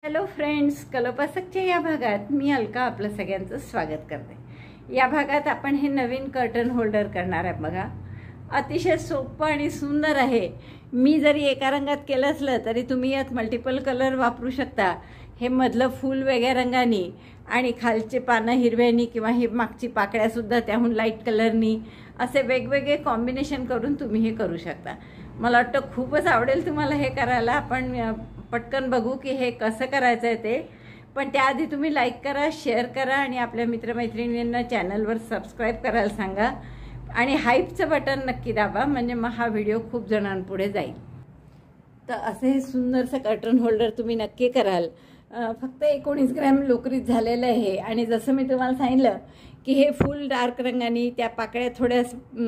Hello friends, कलोपासकच्या या भागात मी अलका आपलं सगळ्यांचं स्वागत करते। या भागात आपण हे नवीन कर्टन होल्डर करणार आहे। बघा, अतिशय सोपं आणि सुंदर आहे। मी जरी एका रंगात केलं असलं तरी तुम्ही यात मल्टिपल कलर वापरू शकता। हे मधलं फूल वेगळ्या रंगानी आणि खालचे पानं हिरव्यानी किंवा ही मागची पाकळ्या सुद्धा त्याहून लाईट कलरनी असे वेगवेगळे कॉम्बिनेशन करून तुम्ही हे करू शकता। मला वाटतं खूपच आवडेल तुम्हाला हे करायला। आपण पटकन बघू की हे कसं करायचं आहे ते। पण त्याआधी तुम्ही लाईक करा, शेअर करा आणि आपल्या मित्रमैत्रिणींना चॅनलवर सबस्क्राईब करायला सांगा आणि हाईपचं बटन नक्की दाबा, म्हणजे मग हा व्हिडिओ खूप जणांपुढे जाईल। तर असे हे सुंदरसं कर्टन होल्डर तुम्ही नक्की कराल। फक्त 19 ग्रॅम लोकरीत झालेलं आहे आणि जसं मी तुम्हाला सांगितलं की हे फुल डार्क रंगानी, त्या पाकळ्या थोड्या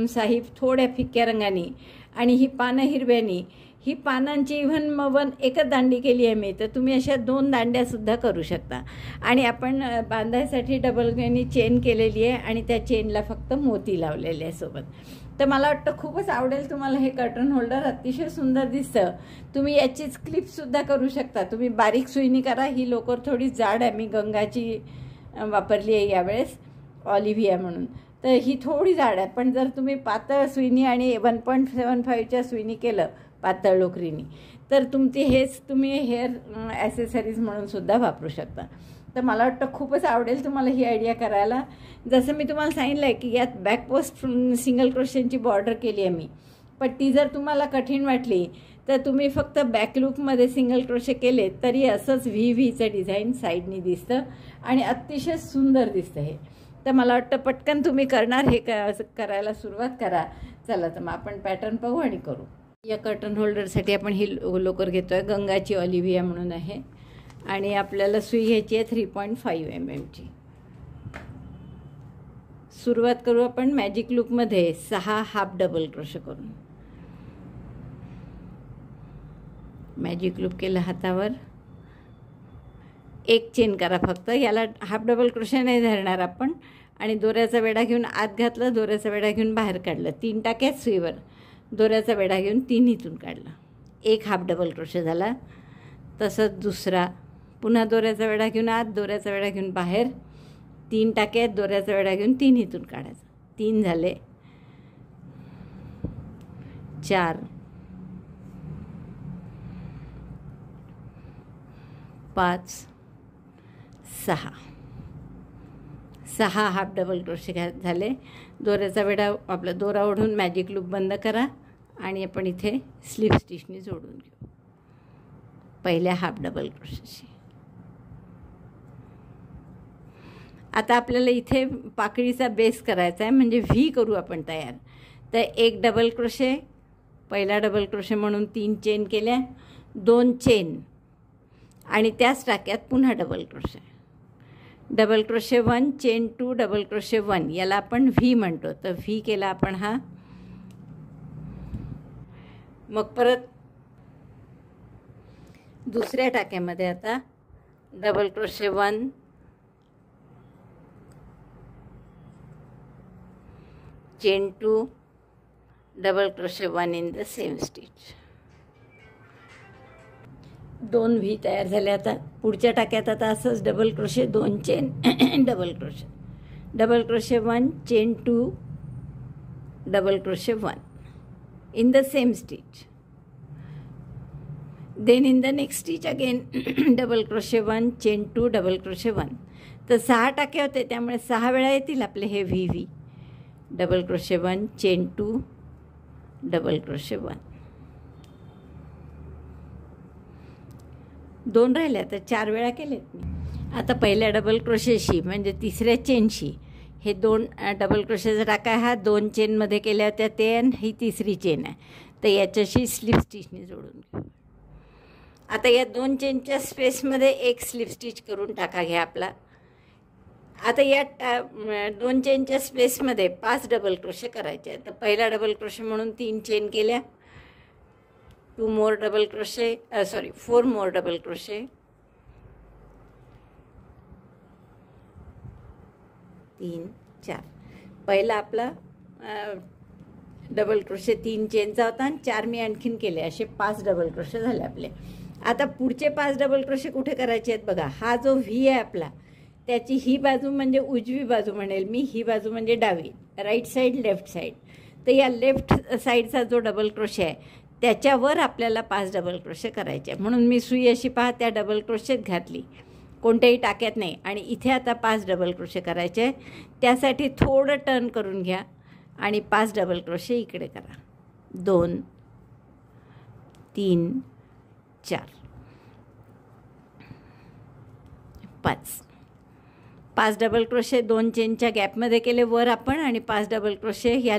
साहिब थोड्या फिक्या रंगानी आणि ही पानं हिरव्यानी, ही पानांची इव्हन मवन एकच दांडी केली आहे मी, तर तुम्ही अशा 2 दांड्यासुद्धा करू शकता। आणि आपण बांधायसाठी डबल गेनी चेन केलेली आहे आणि त्या चेनला फक्त मोती लावलेले आहे सोबत। तर मला वाटतं खूपच आवडेल तुम्हाला हे कर्टन होल्डर। अतिशय सुंदर दिसतं। तुम्ही याचीच क्लिपसुद्धा करू शकता। तुम्ही बारीक सुईनी करा, ही लोकर थोडी जाड आहे, मी गंगाची वापरली आहे यावेळेस, ऑलिव्हिया म्हणून, तर ही थोडी जाड आहे। पण जर तुम्ही पातळ सुईनी आणि 1.75च्या सुईनी केलं पातळ लोकरीनी तर तुम्ही हेअर ॲसेसरीज म्हणून सुद्धा वापरू शकता। तर मला वाटतं खूपच आवडेल तुम्हाला ही आयडिया करायला। जसं मी तुम्हाला सांगितलं आहे की यात बॅकपोस्ट सिंगल क्रोशेची बॉर्डर केली आहे मी, पण ती जर तुम्हाला कठीण वाटली तर तुम्ही फक्त बॅक लूपमध्ये सिंगल क्रोशे केले तरी असंच व्हीचं डिझाईन साईडनी दिसतं आणि अतिशय सुंदर दिसतं हे। तर मला वाटतं पटकन तुम्ही करणार, हे करायला सुरुवात करा। चला तर मग आपण पॅटर्न पाहू आणि करू। या कर्टन होल्डरसाठी आपण ही लोकर घेतो आहे, गंगाची ऑलिव्हिया म्हणून आहे आणि आपल्याला सुई घ्यायची आहे 3.5 mm ची। सुरुवात करू आपण मॅजिक लूपमध्ये 6 हाफ डबल क्रोशे करून। मॅजिक लूप केलं हातावर, एक चेन करा फक्त, याला हाफ डबल क्रोशे नाही धरणार आपण। आणि दोऱ्याचा वेढा घेऊन आत घातलं, दोऱ्याचा वेढा घेऊन बाहेर काढलं, 3 टाक्यात सुईवर दोऱ्याचा वेढा घेऊन 3 इथून काढला, एक हाफ डबल क्रोशे झाला। तसंच दुसरा, पुन्हा दोऱ्याचा वेढा घेऊन आत, दोऱ्याचा वेढा घेऊन बाहेर, 3 टाक्यात दोऱ्याचा वेढा घेऊन 3 इथून काढायचा, 3 झाले, 4, 5, 6 हाफ डबल क्रोशे झाले। दोऱ्याचा वेढा आपला दोरा ओढून मॅजिक लूप बंद करा आणि आपण इथे स्लिप स्टिचनी जोडून घेऊ पहिल्या हाफ डबल क्रोशेशी। आता आपल्याला इथे पाकळीचा बेस करायचा आहे, म्हणजे व्ही करू आपण तयार। तर एक डबल क्रोशे, पहिला डबल क्रोशे म्हणून 3 चेन केल्या, 2 चेन आणि त्याच टाक्यात पुन्हा double crochet, double crochet 1 chain 2 double crochet 1, याला आपण व्ही म्हणतो। तर व्ही केला आपण हा। मग परत दुसऱ्या टाक्यामध्ये आता double crochet 1 chain 2 double crochet 1 in the same stitch, 2 V तयार झाले। आता पुढच्या टाक्यात आता असंच double crochet 2 chain double crochet 1 chain 2 double crochet 1 in the same stitch, then in the next stitch again double crochet 1 chain 2 double crochet 1। तर 6 टाके होते त्यामुळे 6 वेळा येतील आपले हे V. Double crochet 1 chain 2 double crochet 1, 2 राहिल्या तर 4 वेळा केलेत मी। आता पहिल्या डबल क्रोशेशी म्हणजे तिसऱ्या चेनशी हे 2 डबल क्रोशेचा टाका, हा 2 चेनमध्ये केल्या होत्या ते, आणि ही तिसरी चेन आहे, तर याच्याशी स्लिप स्टिचने जोडून घेऊ। आता या 2 चेनच्या स्पेसमध्ये एक स्लिप स्टिच करून टाका घ्या आपला। आता या 2 चेनच्या स्पेसमध्ये 5 डबल क्रोशे करायचे आहेत। तर पहिला डबल क्रोशे म्हणून 3 चेन केल्या, 4 मोर डबल क्रोशे, 3, 4, पहिला आपला डबल क्रोशे 3 चेनचा होता आणि 4 मी आणखीन केले, असे 5 डबल क्रोशे झाले आपले। आता पुढचे 5 डबल क्रोशे कुठे करायचे आहेत बघा. हा जो व्ही आहे आपला, त्याची ही बाजू म्हणजे उजवी बाजू म्हणेल मी, ही बाजू म्हणजे डावी, राईट साईड लेफ्ट साईड. तर या लेफ्ट साईडचा जो डबल क्रोशे आहे त्याच्यावर आपल्याला 5 डबल क्रोशे करायचे. म्हणून मी सुई अशी पहा त्या डबल क्रोशेत घातली, कोणत्याही टाक्यात नाही. आणि इथे आता 5 डबल क्रोशे करायचे. त्यासाठी थोडं टर्न करून घ्या आणि 5 डबल क्रोशे इकडे करा. 2 3 4 5. 5 डबल क्रोशे 2 चेनच्या गॅपमध्ये केले वर आपण, आणि 5 डबल क्रोशे ह्या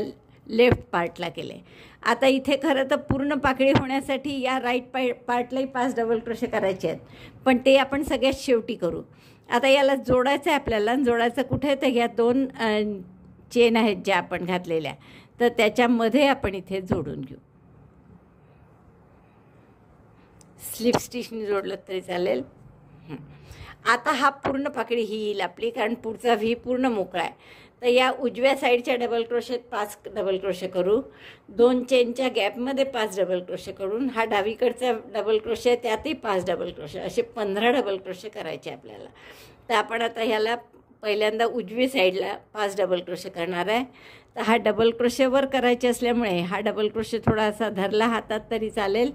लेफ्ट पार्टला केले. आता इथे खरं तर पूर्ण पाकळी होण्यासाठी या राईट पार्टलाही 5 डबल क्रोशे करायचे आहेत, पण ते आपण सगळ्यात शेवटी करू. आता याला जोडायचं आहे आपल्याला. जोडायचं कुठे, तर ह्या 2 चेन आहेत ज्या आपण घातलेल्या, तर त्याच्यामध्ये आपण इथे जोडून घेऊ. स्लिप स्टिचने जोडलं तरी चालेल. आता हा पूर्ण पाकळी ही येईल आपली, कारण पुढचा व्ही पूर्ण मोकळा आहे. तर या उजव्या साईडच्या डबल क्रोशेत 5 डबल क्रोशे करू. 2 चेनच्या गॅपमध्ये 5 डबल क्रोशे करून हा डावीकडचा डबल क्रोशे त्यातही 5 डबल क्रोशे, असे 15 डबल क्रोशे करायचे आपल्याला. तर आपण आता ह्याला पहिल्यांदा उजवी साईडला 5 डबल क्रोशे करणार आहे. तर हा डबल क्रोशेवर करायचे असल्यामुळे हा डबल क्रोशे थोडासा धरला हातात तरी चालेल,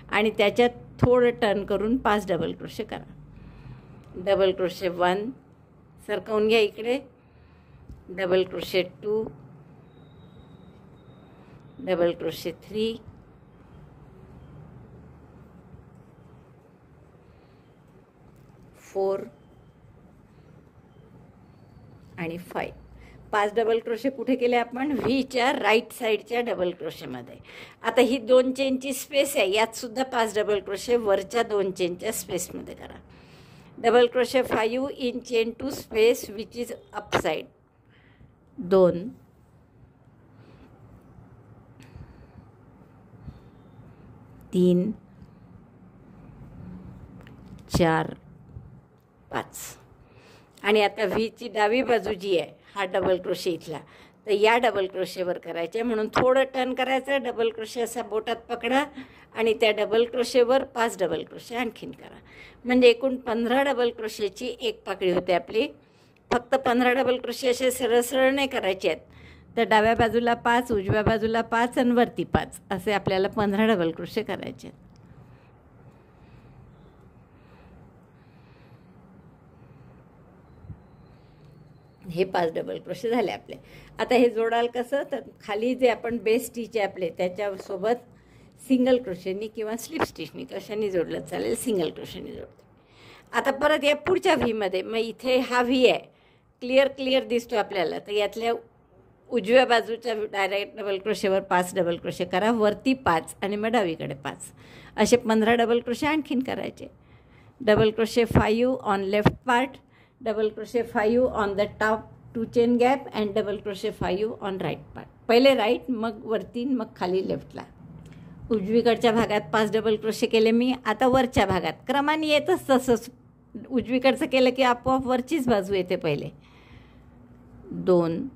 आणि त्याच्यात थोडं टर्न करून 5 डबल क्रोशे करा. डबल क्रोशे 1 सरकवून घ्या इकडे, डबल क्रोशे 2, डबल क्रोशे 3, 4 आणि 5. 5 डबल क्रोशे कुठे केले आपण, व्हीच्या राईट साईडच्या डबल क्रोशेमध्ये. आता ही 2 चेनची स्पेस आहे, यात सुद्धा 5 डबल क्रोशे वरच्या 2 चेनच्या स्पेसमध्ये करा. Double crochet 5 in chain 2 space which is up side. 2 3 4 5. आणि आता व्हीची डावी बाजू जी आहे, हा डबल क्रोशे इथला, तर या डबल क्रोशेवर करायचे. म्हणून थोडं टर्न करायचं, डबल क्रोशे असा बोटात पकडा आणि त्या डबल क्रोशेवर 5 डबल क्रोशे आणखीन करा. म्हणजे एकूण 15 डबल क्रोशेची एक पाकळी होते आपली. फक्त 15 डबल क्रोशे असे सरळ सरळ नाही करायचे आहेत. तर डाव्या बाजूला 5, उजव्या बाजूला 5 आणि वरती 5 असे आपल्याला 15 डबल क्रोशे करायचे आहेत. हे 5 डबल क्रोशे झाले आपले. आता हे जोडाल कसं, तर खाली जे आपण बेस स्टिच आहे आपले त्याच्यासोबत सिंगल क्रोशेनी किंवा स्लिप स्टिचनी कशाने जोडलं चालेल, सिंगल क्रोशेनी जोडते. आता परत या पुढच्या व्हीमध्ये, मग इथे हा व्ही आहे, क्लिअर दिसतो आपल्याला. तर यातल्या उजव्या बाजूच्या डायरेक्ट डबल क्रोशेवर 5 डबल क्रोशे करा, वरती 5 आणि मग डावीकडे 5 असे 15 डबल क्रोशे आणखीन करायचे. Double crochet 5 on left part, double crochet 5 on the top 2 chain gap and double crochet 5 on right part. पहिले राईट, मग वरती, मग खाली लेफ्टला. उजवीकडच्या भागात 5 डबल क्रोशे केले मी. आता वरच्या भागात क्रमाने येतच तसंच, उजवीकडचं केलं की आपोआप वरचीच बाजू येते पहिले. 2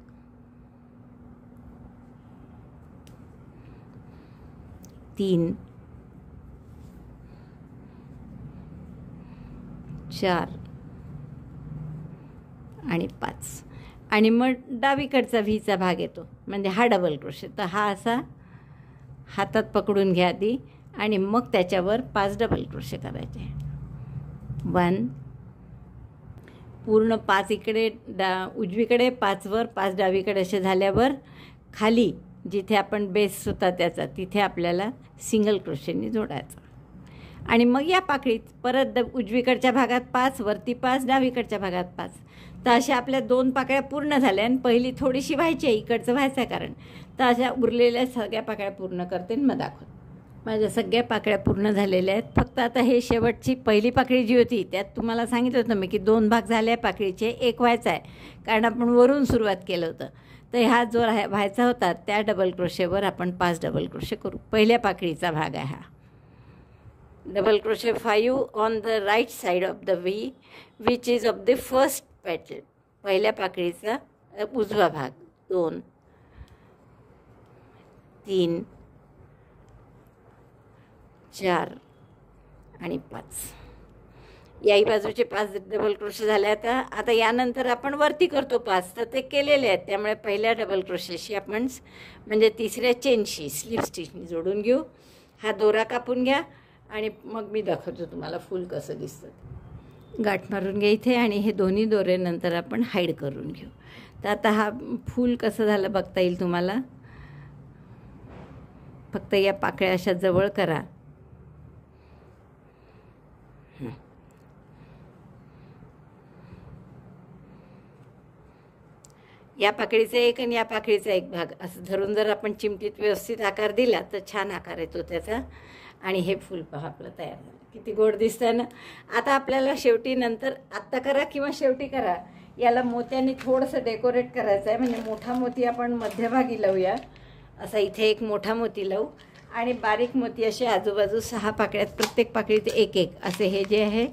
3 4 आणि 5. आणि मग डावीकडचा व्हीचा भाग येतो, म्हणजे हा डबल क्रोशे. तर हा असा हातात पकडून घ्या आधी, आणि मग त्याच्यावर 5 डबल क्रोशे करायचे. 1 पूर्ण 5 इकडे उजवीकडे, 5 वर, 5 डावीकडे असे झाल्यावर खाली जिथे आपण बेस होता त्याचा तिथे आपल्याला सिंगल क्रोशेनी जोडायचा. आणि मग या पाकळीत परत उजवीकडच्या भागात 5, वरती 5, डावीकडच्या भागात 5. तर अशा आपल्या 2 पाकळ्या पूर्ण झाल्या, आणि पहिली थोडीशी व्हायची आहे, इकडचं व्हायचं आहे कारण. तर अशा उरलेल्या सगळ्या पाकळ्या पूर्ण करते आणि मग दाखवते. माझ्या सगळ्या पाकळ्या पूर्ण झालेल्या आहेत. फक्त आता हे शेवटची पहिली पाकळी जी होती त्यात तुम्हाला सांगितलं होतं मी की 2 भाग झाले आहे पाकळीचे, एक व्हायचा आहे, कारण आपण वरून सुरुवात केलं होतं. तर हा जो व्हायचा होता त्या डबल क्रोशेवर आपण 5 डबल क्रोशे करू. पहिल्या पाकळीचा भाग आहे हा. Double crochet 5 on the right side of the V which is of the first petal. पहिल्या पाकळीचा उजवा भाग. 2 3 4 आणि 5. याही बाजूचे 5 डबल क्रोशे झाले. आता यानंतर आपण वरती करतो 5, तर ते केलेले आहेत. त्यामुळे पहिल्या डबल क्रोशेशी आपण म्हणजे तिसऱ्या चेनशी स्लिप स्टिचनी जोडून घेऊ. हा दोरा कापून घ्या आणि मग मी दाखवतो तुम्हाला फूल कसं दिसतं. गाठ मारून घ्या इथे आणि हे दोन्ही दोरे नंतर आपण हाईड करून घेऊ. तर आता हा फूल कसं झालं बघता येईल तुम्हाला. फक्त या पाकळ्या अशा जवळ करा. या पाकळीचा एक आणि या पाकळीचा एक भाग असं धरून जर आपण चिमटीत व्यवस्थित आकार दिला तर छान आकार येतो त्याचा. आणि हे फूल पहा आपलं तयार झालं. किती गोड दिसतंय ना. आता आपल्याला शेवटी नंतर आत्ता करा किंवा शेवटी करा, याला मोत्यांनी थोडंसं डेकोरेट करायचं आहे. म्हणजे मोठा मोती आपण मध्यभागी लावूया. असा इथे एक मोठा मोती लावू आणि बारीक मोती असे आजूबाजू 6 पाकळ्यात, प्रत्येक पाकळीत एक एक असे हे जे आहे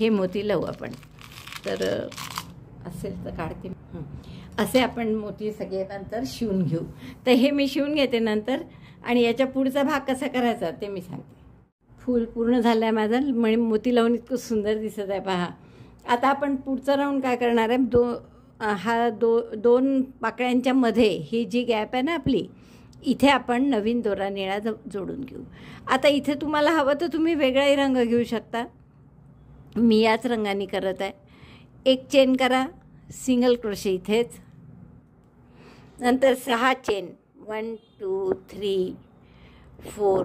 हे मोती लावू आपण. तर असेल तर काढते. असे आपण मोती सगळे नंतर शिवून घेऊ. तर हे मी शिवून घेते नंतर आणि याच्या पुढचा भाग कसा करायचा ते मी सांगते. फूल पूर्ण झालं आहे माझं. म्हणजे मोती लावून इतकं सुंदर दिसत आहे पहा. आता आपण पुढचा राऊंड काय करणार आहे, दोन पाकळ्यांच्या मध्ये ही जी गॅप आहे ना आपली, इथे आपण नवीन दोरा निळा जोडून घेऊ. आता इथे तुम्हाला हवं तर तुम्ही वेगळाही रंग घेऊ शकता. मी याच रंगाने करत आहे. एक चेन करा, सिंगल क्रोशे इथेच, नंतर 6 chain 1 2 3 4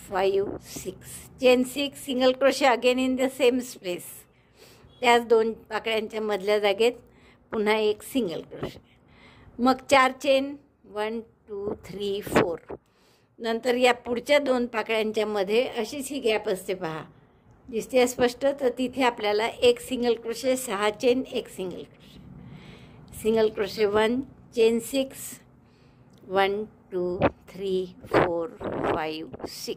5 6 chain 6 single crochet again in the same space. त्याच 2 पाकळ्यांच्या मधल्या जागेत पुन्हा एक सिंगल क्रोशे. मग 4 चेन 1 2 3 4. नंतर या पुढच्या 2 पाकळ्यांच्या मध्ये अशीच ही गॅप असते पहा, दिसते स्पष्ट. तर तिथे आपल्याला एक सिंगल क्रोशे, 6 चेन, एक single crochet, single crochet 1 chain 6 1 2 3 4 5 6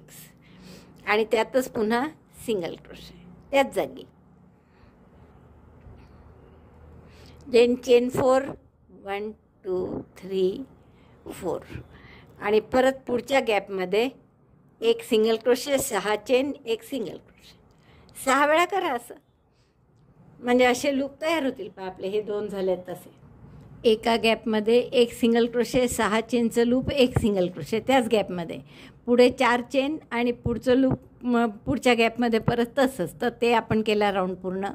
आणि त्यातच पुन्हा सिंगल क्रोशे त्याच जागी. देन चेन 4 1 2 3 4 आणि परत पुढच्या गॅपमध्ये एक सिंगल क्रोशे, 6 चेन, एक सिंगल क्रोशे. 6 वेळा करा असं, म्हणजे असे लूप तयार होतील पहा आपले. हे 2 झालेत तसे. एका गॅपमध्ये एक सिंगल क्रोशे, 6 चेनचं लूप, एक सिंगल क्रोशे त्याच गॅपमध्ये. पुढे 4 चेन आणि पुढचं लूप पुढच्या गॅपमध्ये परत तसंच. तर ते आपण केला राऊंड पूर्ण.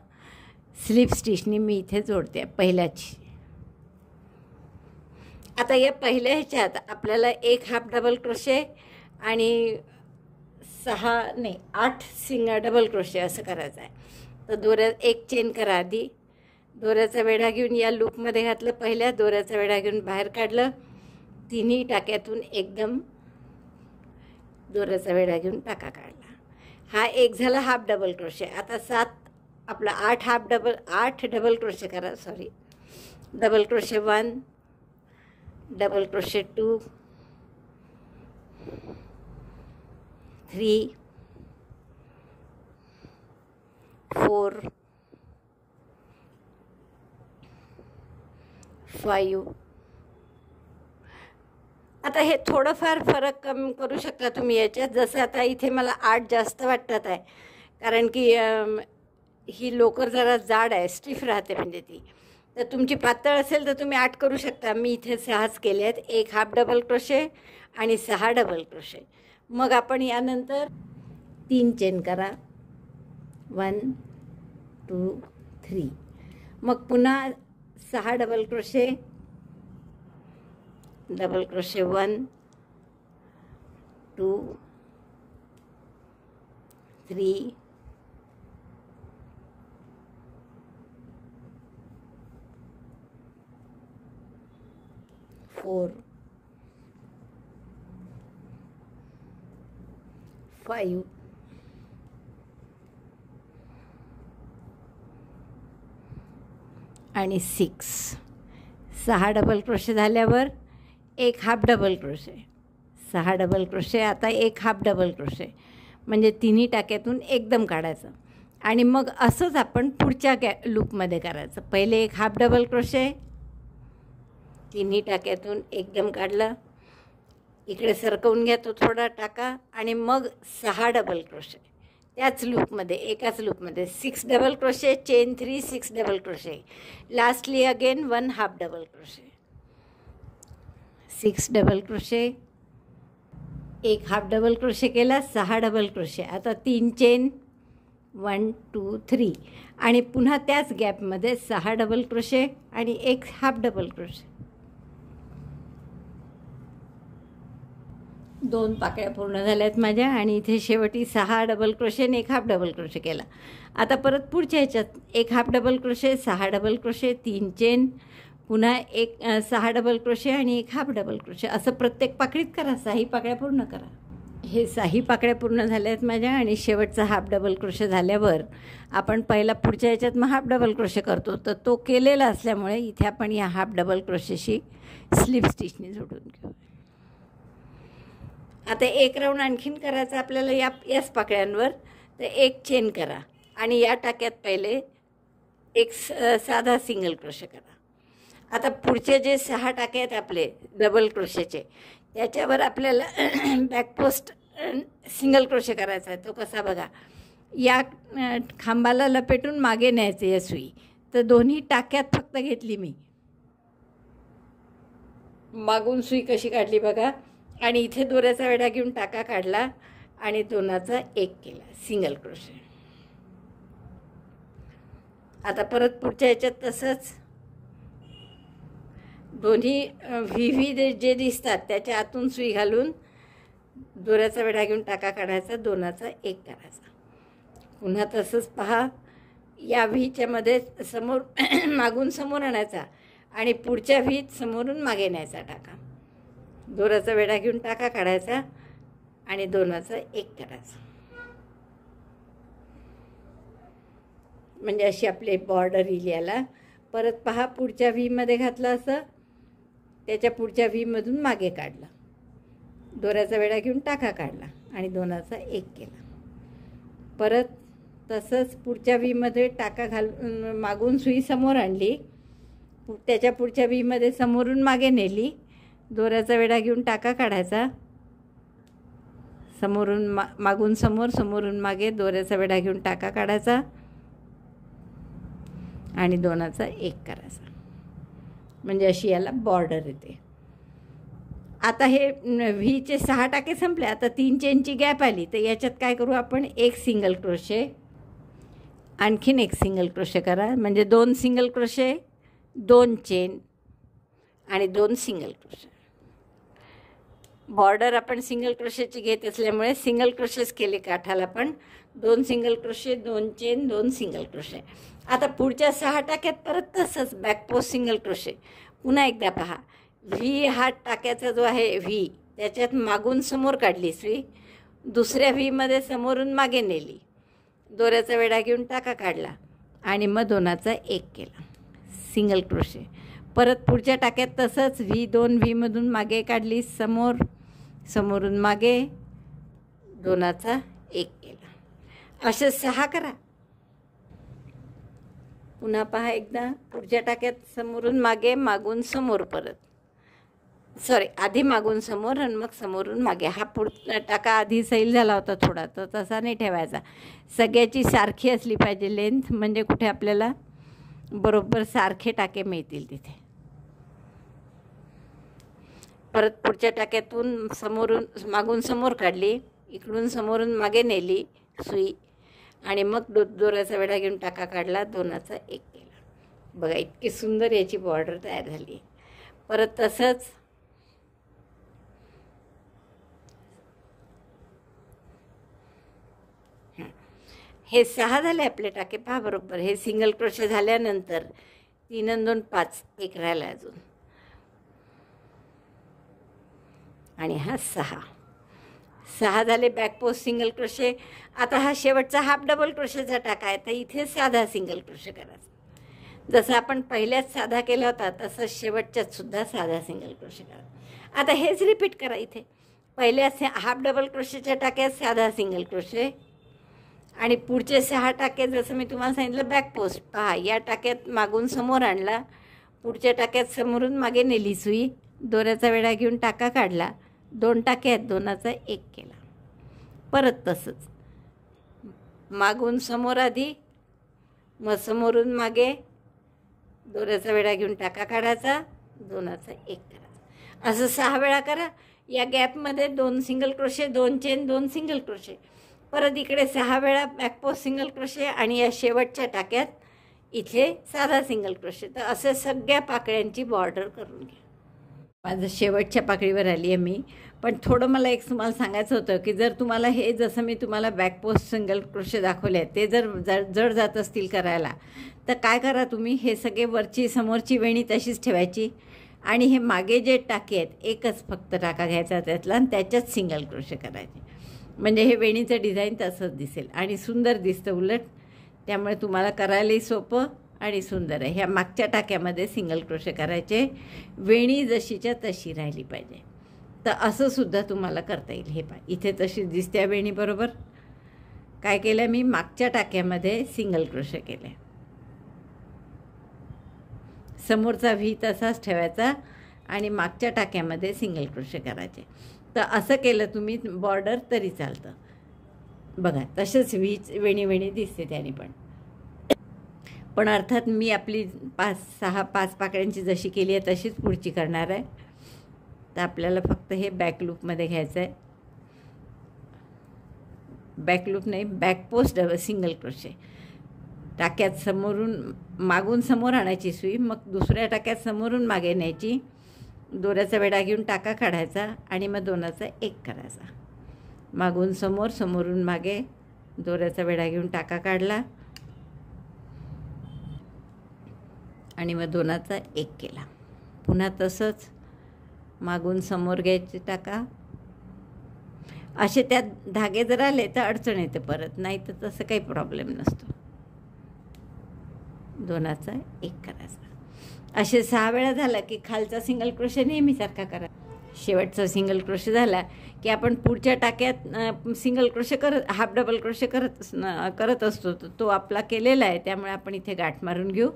स्लिप स्टिचनी मी इथे जोडते पहिल्याची. आता या पहिल्या ह्याच्यात आपल्याला एक हाफ डबल क्रोशे आणि 8 डबल क्रोशे असं करायचं आहे. तर दोऱ्यात एक चेन करा आधी. दोऱ्याचा वेढा घेऊन या लूपमध्ये घातलं. पहिल्या दोऱ्याचा वेढा घेऊन बाहेर काढलं. तिन्ही टाक्यातून एकदम दोऱ्याचा वेढा घेऊन टाका काढला. हा एक झाला हाफ डबल क्रोशे. आता 8 डबल क्रोशे करा. Double crochet 1 double crochet 2 3 4 5. आता हे थोडंफार फरक कमी करू शकता तुम्ही याच्यात. जसं आता इथे मला 8 जास्त वाटतात आहे, कारण की ही लोकर जरा जाड आहे, स्टिफ राहते म्हणजे ती. तर तुमची पातळ असेल तर तुम्ही 8 करू शकता. मी इथे 6च केले आहेत. एक हाफ डबल क्रोशे आणि 6 डबल क्रोशे. मग आपण यानंतर 3 चेन करा 1 2 3. मग पुन्हा 6 डबल क्रोशे, डबल क्रोशे 1 2 3 4 5 आणि 6. 6 डबल क्रोशे झाल्यावर एक half double crochet, 6 double crochet. आता एक हाफ डबल क्रोशे, म्हणजे तिन्ही टाक्यातून एकदम काढायचं. आणि मग असंच आपण पुढच्या लूपमध्ये करायचं. पहिले एक हाफ डबल क्रोशे, तिन्ही टाक्यातून एकदम काढलं, इकडे सरकवून घ्या तो थोडा टाका आणि मग 6 डबल क्रोशे. त्याच लूपमध्ये, एकाच लूपमध्ये 6 double crochet, chain 3, 6 double crochet, lastly again 1 half double crochet, 6 double crochet, 1 half double crochet केला, 6 डबल क्रोशे. आता 3 चेन 1 2 3 आणि पुन्हा त्याच गॅपमध्ये 6 डबल क्रोशे आणि 1 हाफ डबल क्रोशे. 2 पाकळ्या पूर्ण झाल्यात माझ्या आणि इथे शेवटी 6 डबल क्रोशे आणि 1 हाफ डबल क्रोशे केला. आता परत पुढच्या ह्याच्यात 1 half double crochet, 6 double crochet, 3 chain, पुन्हा 6 डबल क्रोशे आणि 1 हाफ डबल क्रोशे. असं प्रत्येक पाकळीत करा, 6 पाकळ्या पूर्ण करा. हे 6 पाकळ्या पूर्ण झाल्या आहेत माझ्या आणि शेवटचा हाफ डबल क्रोशे झाल्यावर आपण पहिला पुढच्या ह्याच्यात मग हाफ डबल क्रोशे करतो, तर तो केलेला असल्यामुळे इथे आपण या हाफ डबल क्रोशेशी स्लिप स्टिचने जोडून घेऊ. आता एक राऊंड आणखीन करायचं आपल्याला याच पाकळ्यांवर, तर 1 चेन करा आणि या टाक्यात पहिले एक साधा सिंगल क्रोशे करा. आता पुढचे जे 6 टाके आहेत आपले डबल क्रोशेचे, त्याच्यावर आपल्याला बॅकपोस्ट सिंगल क्रोशे करायचा आहे. तो कसा बघा, या खांबाला लपेटून मागे न्यायचे या सुई. तर दोन्ही टाक्यात फक्त घेतली मी, मागून सुई कशी काढली बघा, आणि इथे दोऱ्याचा वेढा घेऊन टाका काढला आणि 2चा 1 केला, सिंगल क्रोशे. आता परत पुढच्या ह्याच्यात तसंच दोन्ही व्ही जे दिसतात त्याच्या आतून सुई घालून दोऱ्याचा वेढा घेऊन टाका काढायचा, 2चा 1 करायचा. पुन्हा तसंच पहा, या व्हीच्यामध्ये समोर मागून समोर आणायचा आणि पुढच्या व्हीत समोरून मागे न्यायचा टाका, दोऱ्याचा वेढा घेऊन टाका काढायचा आणि 2चा 1 करायचा. म्हणजे अशी आपली बॉर्डर येईल याला. परत पहा, पुढच्या व्हीमध्ये घातलं असं, त्याच्या पुढच्या व्हीमधून मागे काढला, दोऱ्याचा वेढा घेऊन टाका काढला आणि 2चा 1 केला. परत तसंच पुढच्या व्हीमध्ये टाका घालून मागून सुई समोर आणली, त्याच्या पुढच्या व्हीमध्ये समोरून मागे नेली, दोऱ्याचा वेढा घेऊन टाका काढायचा, समोरून मागून समोर, समोरून मागे, दोऱ्याचा वेढा घेऊन टाका काढायचा आणि 2चा 1 करायचा. म्हणजे अशी याला बॉर्डर येते. आता हे व्हीचे 6 टाके संपले. आता 3 चेनची गॅप आली, तर याच्यात काय करू आपण, 1 सिंगल क्रोशे, आणखीन 1 सिंगल क्रोशे करा. म्हणजे 2 सिंगल क्रोशे, 2 चेन आणि 2 सिंगल क्रोशे. बॉर्डर आपण सिंगल क्रोशेची घेत असल्यामुळे सिंगल क्रोशेच केले काठाला, पण 2 single crochet, 2 chain, 2 single crochet. आता पुढच्या 6 टाक्यात परत तसंच बॅकपोस्ट सिंगल क्रोशे. पुन्हा एकदा पहा, व्ही हा टाक्याचा जो आहे व्ही, त्याच्यात मागून समोर काढली सुई, दुसऱ्या व्हीमध्ये समोरून मागे नेली, दोऱ्याचा वेढा घेऊन टाका काढला आणि मग 2चा 1 केला, सिंगल क्रोशे. परत पुढच्या टाक्यात तसंच दोन व्हीमधून मागे काढली, समोर, समोरून मागे, 2चा 1 केला. असे 6 करा. पुन्हा पहा एकदा, पुढच्या टाक्यात समोरून मागे, मागून समोर, परत आधी मागून समोर आणि मग समोरून मागे. हा पुढचा टाका आधी सैल झाला होता थोडा, तर तसा नाही ठेवायचा. सगळ्याची सारखी असली पाहिजे लेंथ, म्हणजे कुठे आपल्याला बरोबर सारखे टाके मिळतील तिथे. परत पुढच्या टाक्यातून समोरून मागून समोर काढली, इकडून समोरून मागे नेली सुई आणि मग दोऱ्याचा वेढा घेऊन टाका काढला, 2चा 1 केला. बघा, इतकी सुंदर याची बॉर्डर तयार झाली. परत तसंच हे 6 झाले आपले टाके. पहा बरोबर, हे सिंगल क्रोशे झाल्यानंतर 3 आणि 2 5, 1 राहिला अजून, आणि हा 6 झाले बॅकपोस्ट सिंगल क्रोशे. आता हा शेवटचा हाफ डबल क्रोशेचा टाका आहे, तर इथे साधा सिंगल क्रोशे करायचा. जसं आपण पहिल्याच साधा केला होता तसं शेवटच्यात सुद्धा साधा सिंगल क्रोशे करा. आता हेच रिपीट करा. इथे पहिल्या हाफ डबल क्रोशेच्या टाक्यात साधा सिंगल क्रोशे आणि पुढचे 6 टाके जसं मी तुम्हाला सांगितलं बॅकपोस्ट. पहा, या टाक्यात मागून समोर आणला, पुढच्या टाक्यात समोरून मागे नेली सुई, दोऱ्याचा वेढा घेऊन टाका काढला, 2 टाके आहेत, 2चा 1 केला. परत तसंच मागून समोर आधी, मग समोरून मागे दोऱ्याचा वेढा घेऊन टाका काढायचा, दोनाचा एक करायचा. असं 6 वेळा करा. या गॅपमध्ये 2 single crochet, 2 chain, 2 single crochet. परत इकडे 6 वेळा बॅकपोस्ट सिंगल क्रोशे आणि या शेवटच्या टाक्यात इथे साधा सिंगल क्रोशे. तर असं सगळ्या पाकळ्यांची बॉर्डर करून घ्या. माझं शेवटच्या पाकळीवर आली आहे मी. पण थोडं मला एक तुम्हाला सांगायचं होतं की जर तुम्हाला हे जसं मी तुम्हाला बॅकपोस्ट सिंगल क्रोशे दाखवले आहेत ते जर जड जात असतील करायला, तर काय करा तुम्ही, हे सगळे वरची समोरची वेणी तशीच ठेवायची आणि हे मागे जे टाके आहेत एकच फक्त टाका घ्यायचा त्यातला आणि त्याच्यात सिंगल क्रोशे करायचे. म्हणजे हे वेणीचं डिझाईन तसंच दिसेल आणि सुंदर दिसतं उलट. त्यामुळे तुम्हाला करायलाही सोपं आणि सुंदर आहे. ह्या मागच्या टाक्यामध्ये सिंगल क्रोशे करायचे, वेणी जशीच्या तशी राहिली पाहिजे. तर असं सुद्धा तुम्हाला करता येईल. हे पहा इथे तशी दिसते वेणी बरोबर. काय केलं मी, मागच्या टाक्यामध्ये सिंगल क्रोशे केले, समोरचा व्ही तसाच ठेवायचा आणि मागच्या टाक्यामध्ये सिंगल क्रोशे करायचे. तर असं केलं तुम्ही बॉर्डर तरी चालतं. बघा तसेच वेणी दिसते त्याने पण अर्थात मी आपली 5 पाकळ्यांची जशी केली आहे तशीच पुढची करणार आहे. तर आपल्याला फक्त हे बॅक लूपमध्ये घ्यायचं आहे. बॅक लूप नाही, बॅकपोस्ट सिंगल क्रोशे. टाक्यात समोरून मागून समोर आणायची सुई, मग दुसऱ्या टाक्यात समोरून मागे न्यायची, दोऱ्याचा वेढा घेऊन टाका काढायचा आणि मग दोनाचा एक करायचा. मागून समोर, समोरून मागे, दोऱ्याचा वेढा घेऊन टाका काढला आणि मग दोनाचा एक केला. पुन्हा तसंच मागून समोर घ्यायचे टाका. असे त्यात धागे जर आले तर अडचण येते परत, नाही तर तसं काही प्रॉब्लेम नसतो. दोनाचा एक करायचा. असे 6 वेळा झाला की खालचा सिंगल क्रोशे नेहमीसारखा करा. शेवटचा सिंगल क्रोशे झाला की आपण पुढच्या टाक्यात single crochet half double crochet करत असतो. तो आपला केलेला आहे, त्यामुळे आपण इथे गाठ मारून घेऊ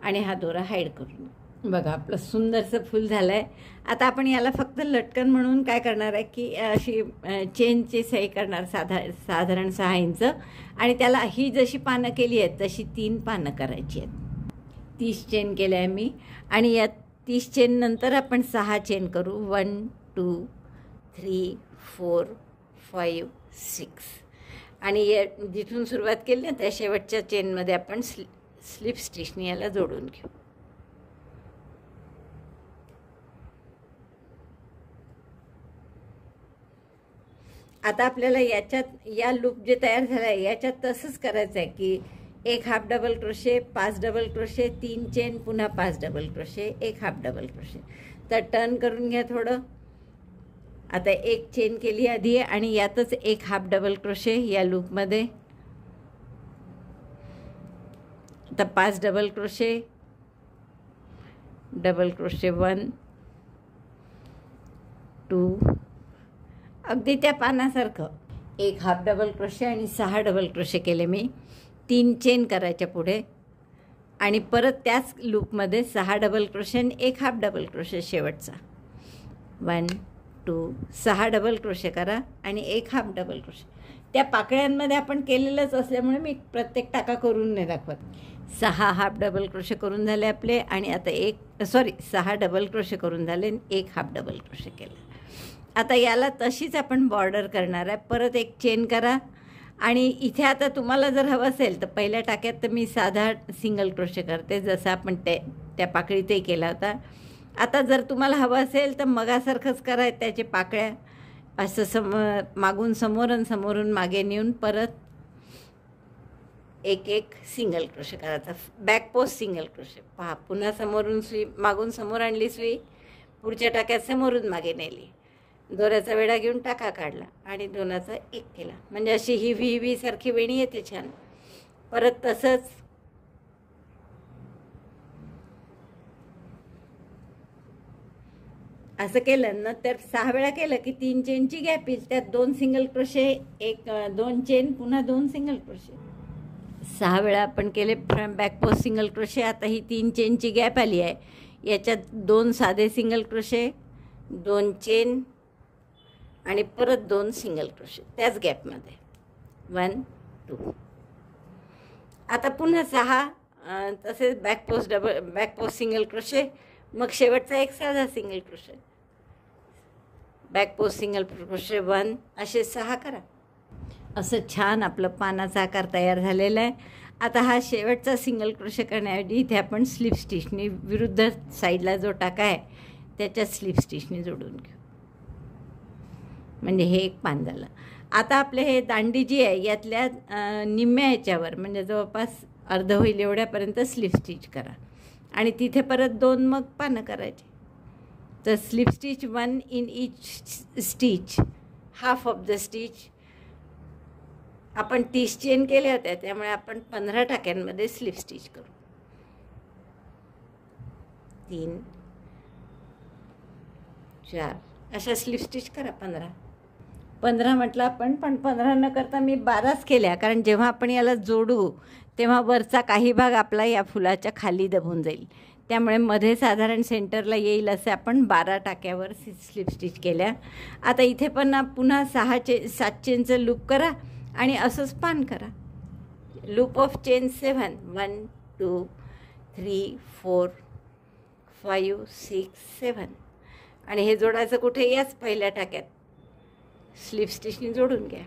आणि हा दोरा हाईड करून घेऊ. बघा आपलं सुंदरसं फूल झालं आहे. आता आपण याला फक्त लटकन म्हणून काय करणार आहे की अशी चेनची सही करणार साधारण 6 इंच आणि त्याला ही जशी पानं केली आहेत तशी 3 पानं करायची आहेत. 30 चेन केल्या आहे मी आणि या 30 चेन नंतर आपण 6 चेन करू. 1 2 3 4 5 6 आणि जिथून सुरुवात केली ना त्या शेवटच्या चेनमध्ये आपण स्लिप स्टिचने याला जोडून घेऊ. आता आपल्याला याच्यात या लूप जे तयार झाला आहे याच्यात तसंच करायचं आहे की 1 half double crochet, 5 double crochet, 3 chain, पुन्हा 5 double crochet, 1 half double crochet. तर टर्न करून घ्या थोडं. आता 1 चेन केली आधी आणि यातच 1 हाफ डबल क्रोशे या लूपमध्ये. आता 5 डबल क्रोशे, डबल क्रोशे 1 2, अगदी त्या पानासारखं 1 हाफ डबल क्रोशे आणि 6 डबल क्रोशे केले मी. 3 चेन करायच्या पुढे आणि परत त्याच लूपमध्ये 6 डबल क्रोशे आणि 1 हाफ डबल क्रोशे शेवटचा. 1 2 6 डबल क्रोशे करा आणि 1 हाफ डबल क्रोशे. त्या पाकळ्यांमध्ये आपण केलेलंच असल्यामुळे मी प्रत्येक टाका करून नाही दाखवत. 6 हाफ डबल क्रोशे करून झाले आपले आणि आता 6 डबल क्रोशे करून झाले आणि 1 हाफ डबल क्रोशे केलं. आता याला तशीच आपण बॉर्डर करणार आहे. परत 1 चेन करा आणि इथे आता तुम्हाला जर हवं असेल तर पहिल्या टाक्यात तर मी साधा सिंगल क्रोशे करते जसं आपण त्या पाकळीतही केला होता. आता जर तुम्हाला हवं असेल तर मगासारखंच करा. त्याचे पाकळ्या असं मागून समोर आणि समोरून मागे नेऊन परत 1 सिंगल क्रोशे करायचा. Back post single crochet. पहा पुन्हा समोरून सुई मागून समोर आणली सुई, पुढच्या टाक्यात समोरून मागे नेली, दोऱ्याचा वेढा घेऊन टाका काढला आणि दोनाचा एक केला. म्हणजे अशी ही व्ही सारखी वेणी येते छान. परत तसंच असं केलं ना तर 6 वेळा केलं की 3 चेनची गॅप येईल. त्यात 2 सिंगल क्रोशे, 2 चेन, पुन्हा 2 सिंगल क्रोशे. 6 वेळा आपण केले बॅक पोस्ट सिंगल क्रोशे. आता ही 3 चेनची गॅप आली आहे. याच्यात 2 साधे सिंगल क्रोशे, 2 चेन आणि परत 2 सिंगल क्रोशे त्याच गॅपमध्ये. 1 2 आता पुन्हा 6 तसेच बॅक पोस्ट सिंगल क्रोशे, मग शेवटचा एक साधा single crochet, back post single crochet 1, असे 6 करा. असं छान आपलं पानाचा आकार तयार झालेला आहे. आता हा शेवटचा सिंगल क्रोशे करण्याऐवजी इथे आपण स्लिप स्टिचनी विरुद्ध साईडला जो टाका आहे त्याच्या स्लिप स्टिचनी जोडून घेऊ. म्हणजे हे एक पान झालं. आता आपले हे दांडी जी आहे यातल्या निम्म्या ह्याच्यावर म्हणजे जवळपास अर्ध होईल एवढ्यापर्यंत स्लिप स्टिच करा आणि तिथे परत 2 मग पानं करायची. तर slip stitch 1 in each stitch, half of the stitch. आपण 30 चेन केल्या होत्या त्यामुळे आपण 15 टाक्यांमध्ये स्लिप स्टिच करू. 3 4 अशा स्लिप स्टिच करा. 15 म्हटलं आपण, पण 15 न करता मी 12च केल्या, कारण जेव्हा आपण याला जोडू तेव्हा वरचा काही भाग आपला या फुलाच्या खाली दबून जाईल. त्यामुळे मध्ये साधारण सेंटरला येईल असे आपण 12 टाक्यावर स्लिप स्टिच केल्या. आता इथे पण पुन्हा 7 चेनचं लूप करा आणि असंच पान करा. लूप ऑफ चेन 7, 1 2 3 4 5 6 7 आणि हे जोडायचं कुठे? याच पहिल्या टाक्यात स्लिप स्टिचनी जोडून घ्या.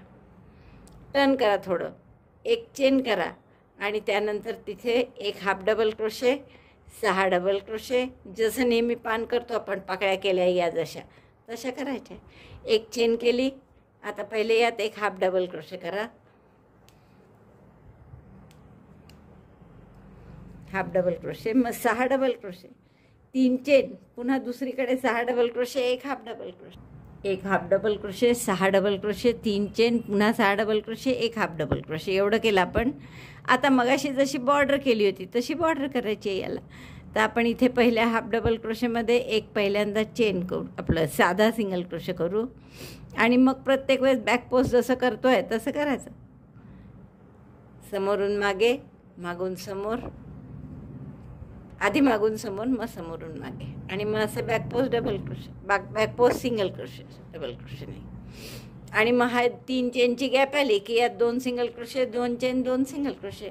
टर्न करा, थोडं एक चेन करा आणि त्यानंतर तिथे एक half double crochet, 6 double crochet, जसं नेहमी पान करतो आपण पाकळ्या केल्या या जशा तशा करायच्या. एक चेन केली. आता पहिले यात एक हाफ डबल क्रोशे करा, हाफ डबल क्रोशे, मग 6 डबल क्रोशे, 3 चेन, पुन्हा दुसरीकडे 6 डबल क्रोशे, एक हाफ डबल क्रोशे, एक half double crochet, 6 double crochet, 3 chain, पुन्हा 6 डबल क्रोशे, एक हाफ डबल क्रोशे. एवढं केलं आपण. आता मगाशी जशी बॉर्डर केली होती तशी बॉर्डर करायची आहे याला. तर आपण इथे पहिल्या हाफ डबल क्रोशेमध्ये एक पहिल्यांदा चेन करू, आपलं साधा सिंगल क्रोशे करू आणि मग प्रत्येक वेळेस बॅक पोस्ट जसं करतो आहे तसं करायचं. समोरून मागे, मागून समोर, आधी मागून समोर, मग समोरून मागे आणि मग असं back post double crochet, back post single crochet, double crochet नाही. आणि मग हा 3 चेनची गॅप आली की यात 2 single crochet, 2 chain, 2 single crochet.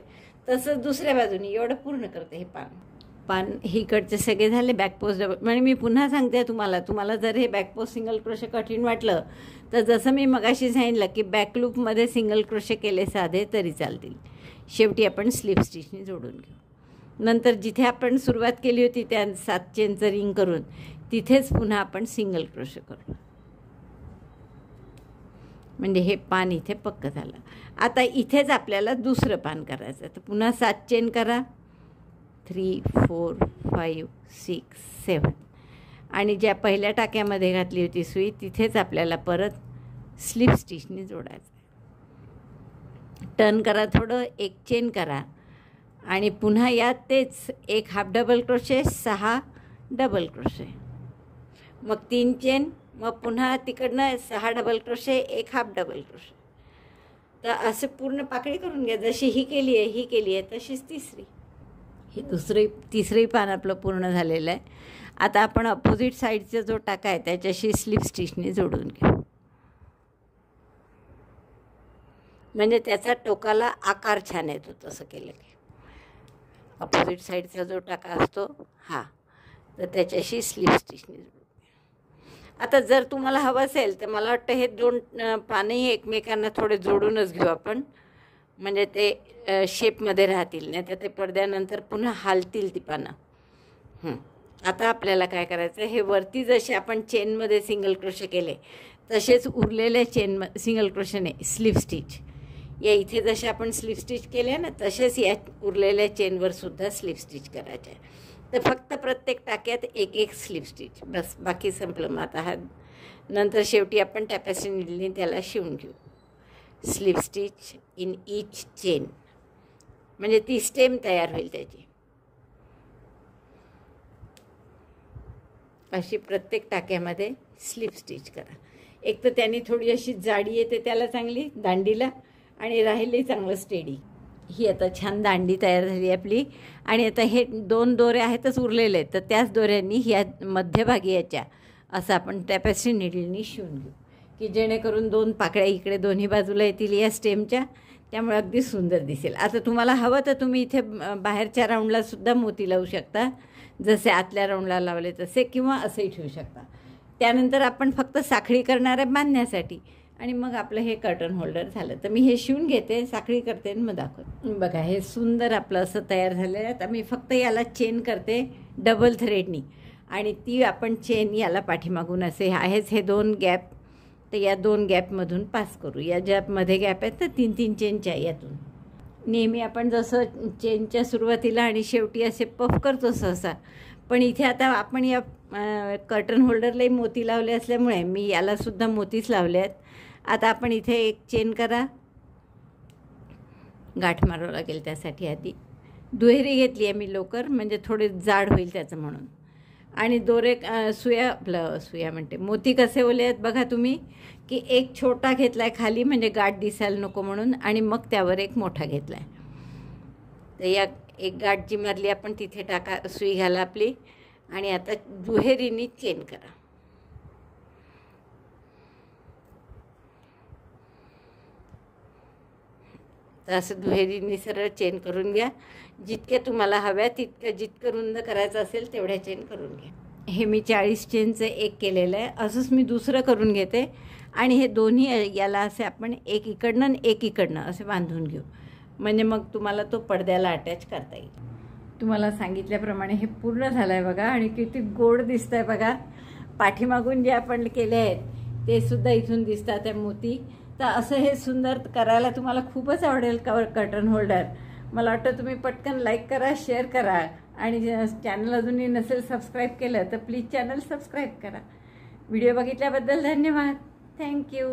तसंच दुसऱ्या बाजूने एवढं पूर्ण करते हे पान हिकडचे सगळे झाले बॅक पोस्ट डबल. म्हणजे मी पुन्हा सांगते तुम्हाला जर हे बॅक पोस्ट सिंगल क्रोशे कठीण वाटलं तर जसं मी मगाशी सांगितलं की बॅक लूपमध्ये सिंगल क्रोशे केले साधे तरी चालतील. शेवटी आपण स्लिप स्टिचनी जोडून घेऊ. नंतर जिथे आपण सुरुवात केली होती त्या 7 चेनचं रिंग करून तिथेच पुन्हा आपण सिंगल क्रोशे करू. म्हणजे हे पान इथे पक्क झालं. आता इथेच आपल्याला दुसरं पान करायचं. तर पुन्हा 7 चेन करा, 3 4 5 6 7 आणि ज्या पहिल्या टाक्यामध्ये घातली होती सुई तिथेच आपल्याला परत स्लिप स्टिचनी जोडायचं. टर्न करा, थोडं एक चेन करा आणि पुन्हा यात तेच एक half double crochet, 6 double crochet, मग 3 चेन, मग पुन्हा तिकडनं 6 डबल क्रोशे, एक हाफ डबल क्रोशे. तर असं पूर्ण पाकळी करून घ्या. जशी ही केली आहे तशीच तिसरी. हे तिसरंही पान आपलं पूर्ण झालेलं आहे. आता आपण अपोजिट साईडचा जो टाका आहे त्याच्याशी स्लिप स्टिचनी जोडून घेऊ. म्हणजे त्याचा टोकाला आकार छान येतो तसं केलं की. अपोजिट साईडचा जो टाका असतो हा, तर त्याच्याशी स्लिप स्टिचनी जोडून. आता जर तुम्हाला हवं असेल तर मला वाटतं हे 2 पानंही एकमेकांना थोडे जोडूनच घेऊ आपण, म्हणजे ते शेपमध्ये राहतील. नाही तर ते पडद्यानंतर पुन्हा हालतील ती पानं. आता आपल्याला काय करायचं, हे वरती जसे आपण चेनमध्ये सिंगल क्रोशे केले तसेच उरलेल्या सिंगल क्रोशेने स्लिप स्टिच, या इथे जसे आपण स्लिप स्टिच केले ना तसेच या उरलेल्या चेनवर सुद्धा स्लिप स्टिच करायचे आहे. तर फक्त प्रत्येक टाक्यात एक एक स्लिप स्टिच, बस, बाकी संपलं. मग आता हा नंतर शेवटी आपण टॅपेस्ट्री नीडलने त्याला शिवून घेऊ. Slip stitch in each chain, म्हणजे ती स्टेम तयार होईल त्याची. अशी प्रत्येक टाक्यामध्ये स्लिप स्टिच करा. एक तर त्यांनी थोडी अशी जाडी येते त्याला चांगली दांडीला, आणि राहिले चांगलं स्टेडी. ही आता छान दांडी तयार झाली आपली. आणि आता हे 2 दोऱ्या आहेतच उरलेले आहेत, तर त्याच दोऱ्यांनी ह्या मध्यभागी याच्या असं आपण टॅपेस्ट्री नीडलनी शिवून घेऊ की जेणेकरून 2 पाकळ्या इकडे दोन्ही बाजूला येतील या स्टेमच्या. त्यामुळे अगदी सुंदर दिसेल. आता तुम्हाला हवं तर तुम्ही इथे बाहेरच्या राऊंडला सुद्धा मोती लावू शकता, जसे आतल्या राऊंडला लावले तसे, किंवा असंही ठेवू शकता. त्यानंतर आपण फक्त साखळी करणार आहे बांधण्यासाठी, आणि मग आपलं हे कर्टन होल्डर झालं. तर मी हे शिवून घेते, साखळी करते आणि मग दाखवते. बघा हे सुंदर आपलं असं तयार झालं आहे. आता मी फक्त याला चेन करते डबल थ्रेडनी, आणि ती आपण चेन याला पाठीमागून असे आहेच हे 2 गॅप, तर या 2 गॅपमधून पास करू. या ज्यामध्ये गॅप आहेत तर 3-3 चेनच्या यातून. नेहमी आपण जसं चेनच्या सुरुवातीला आणि शेवटी असे पफ करतो सहसा, पण इथे आता आपण या कर्टन होल्डरलाही मोती लावले असल्यामुळे मी यालासुद्धा मोतीच लावले आहेत. आता आपण इथे एक चेन करा, गाठ मारावं लागेल त्यासाठी. आधी दुहेरी घेतली आहे मी लोकर, म्हणजे थोडे जाड होईल त्याचं म्हणून. आणि दोरे सुया म्हणते मोती कसे ओले आहेत बघा तुम्ही, की एक छोटा घेतला आहे खाली, म्हणजे गाठ दिसायला नको म्हणून, आणि मग त्यावर एक मोठा घेतला आहे. तर या एक गाठ जी मारली आपण तिथे टाका, सुई घाला आपली, आणि आता दुहेरीनी चेन करा. तर असं दुहेरीनी सरळ चेन करून घ्या. जितके तुम्हाला हव्या तितकं, जितकं रुंद करायचं असेल तेवढ्या चेन करून घ्या. हे मी 40 चेनचं एक केलेलं आहे. असंच मी दुसरं करून घेते, आणि हे दोन्ही याला असे आपण एक इकडनं आणि एक इकडनं असे बांधून घेऊ, म्हणजे मग तुम्हाला तो पडद्याला अटॅच करता येईल. तुम्हाला सांगितल्याप्रमाणे हे पूर्ण झालं आहे बघा, आणि किती गोड दिसतं आहे बघा. पाठीमागून जे आपण केले आहेत ते सुद्धा इथून दिसतात आहे मोती. तर असं हे सुंदर करायला तुम्हाला खूपच आवडेल कर्टन होल्डर. मला वाटतं तुम्ही पटकन लाईक करा, शेअर करा, आणि चॅनल अजूनही नसेल सबस्क्राईब केलं तर प्लीज चॅनल सबस्क्राईब करा. व्हिडिओ बघितल्याबद्दल धन्यवाद. थँक्यू.